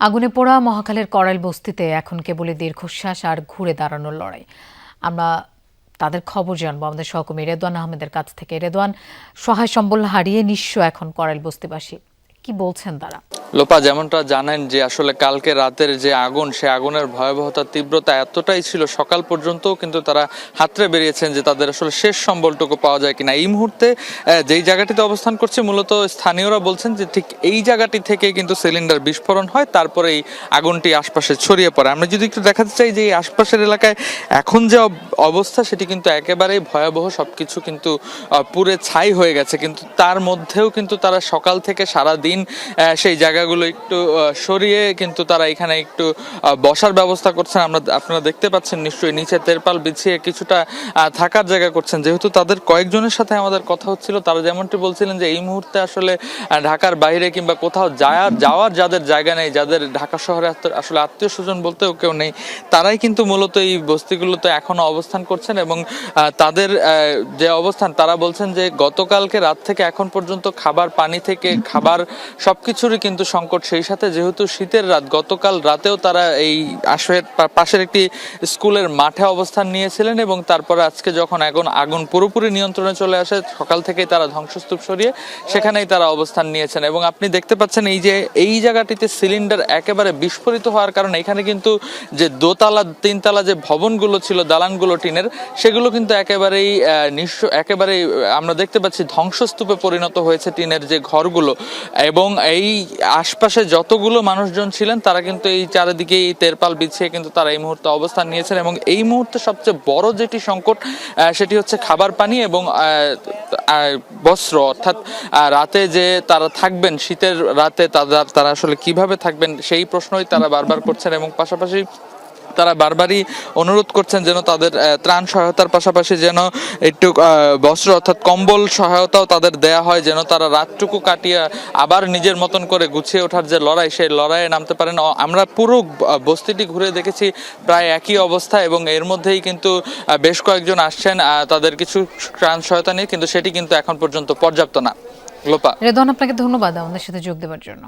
আগুনে পোড়া মহাখালীর করাইল বস্তিতে এখন কেবলই দীর্ঘশ্বাস আর ঘুরে দাঁড়ানোর লড়াই। আমরা তাদের খবর জানবো আমাদের সহকর্মী রেদওয়ান আহমেদের কাছ থেকে। রেদওয়ান, সহায় সম্বল হারিয়ে নিঃস্ব এখন করাইল বস্তিবাসী, কি বলছেন তারা? লোপা, যেমনটা জানেন যে আসলে কালকে রাতের যে আগুন, সে আগুনের ভয়াবহতার তীব্রতা এতটাই ছিল, সকাল পর্যন্তও কিন্তু তারা হাতড়ে বেরিয়েছেন যে তাদের আসলে শেষ সম্বলটুকু পাওয়া যায় কিনা। এই মুহূর্তে যেই জায়গাটিতে অবস্থান করছে, মূলত স্থানীয়রা বলছেন যে ঠিক এই জায়গাটি থেকে কিন্তু সিলিন্ডার বিস্ফোরণ হয়, তারপরে এই আগুনটি আশপাশে ছড়িয়ে পড়ে। আমরা যদি একটু দেখাতে চাই যে এই আশপাশের এলাকায় এখন যে অবস্থা, সেটি কিন্তু একেবারেই ভয়াবহ। সবকিছু কিন্তু পুড়ে ছাই হয়ে গেছে, কিন্তু তার মধ্যেও কিন্তু তারা সকাল থেকে সারা দিন সেই জায়গাগুলো একটু সরিয়ে কিন্তু তারা এখানে একটু বসার ব্যবস্থা করছেন। আপনারা দেখতে পাচ্ছেন নিশ্চয়ই, নিচে তেরপাল বিছিয়ে কিছুটা থাকার জায়গা করছেন। যেহেতু তাদের কয়েকজনের সাথে আমাদের কথা হচ্ছিল, তারা যেমনটি বলছিলেন যে এই মুহূর্তে আসলে ঢাকার বাইরে কিংবা কোথাও যাওয়ার যাদের জায়গা নেই, যাদের ঢাকা শহরে আসলে আত্মীয় স্বজন বলতেও কেউ নেই, তারাই কিন্তু মূলত এই বস্তিগুলোতে এখনো অবস্থান করছেন। এবং তাদের যে অবস্থান, তারা বলছেন যে গতকালকে রাত থেকে এখন পর্যন্ত খাবার পানি থেকে খাবার সবকিছুরই কিন্তু সংকট। সেই সাথে যেহেতু শীতের রাত, গতকাল রাতেও তারা এই পাশের একটি স্কুলের মাঠে অবস্থান নিয়েছিলেন, এবং তারপরে আজকে যখন আগুন পুরোপুরি নিয়ন্ত্রণে চলে আসে, সকাল থেকেই তারা ধ্বংসস্তূপ সরিয়ে সেখানেই তারা অবস্থান নিয়েছেন। এবং আপনি দেখতে পাচ্ছেন এই জায়গাটিতে সিলিন্ডার একেবারে বিস্ফোরিত হওয়ার কারণে এখানে কিন্তু যে দোতলা তিনতলা যে ভবনগুলো ছিল, দালানগুলো টিনের, সেগুলো কিন্তু একেবারেই একেবারেই আমরা দেখতে পাচ্ছি ধ্বংসস্তূপে পরিণত হয়েছে টিনের যে ঘরগুলো। এবং এই আশপাশে যতগুলো মানুষজন ছিলেন, তারা কিন্তু এই চারিদিকে এই তেরপাল বিছিয়ে কিন্তু তারা এই মুহূর্তে অবস্থান নিয়েছেন। এবং এই মুহূর্তে সবচেয়ে বড় যেটি সংকট, সেটি হচ্ছে খাবার পানি এবং বস্ত্র। অর্থাৎ রাতে যে তারা থাকবেন, শীতের রাতে তারা আসলে কিভাবে থাকবেন, সেই প্রশ্নই তারা বারবার করছেন। এবং পাশাপাশি তারা বারবারই অনুরোধ করছেন যেন তাদের ত্রাণ সহায়তার পাশাপাশি যেন একটু বস্ত্র অর্থাৎ কম্বল সহায়তাও তাদের দেয়া হয়, যেন তারা রাতটুকু কাটিয়ে আবার নিজের মতন করে গুছিয়ে ওঠার যে লড়াই, সেই লড়াইয়ে নামতে পারেন। আমরা পুরো বস্তিটি ঘুরে দেখেছি প্রায় একই অবস্থা, এবং এর মধ্যেই কিন্তু বেশ কয়েকজন আসছেন তাদের কিছু ত্রাণ সহায়তা নিয়ে, কিন্তু সেটি কিন্তু এখন পর্যন্ত পর্যাপ্ত না। লোপা, রেদওয়ান, আপনাকে ধন্যবাদ আমাদের সাথে যোগ দেওয়ার জন্য।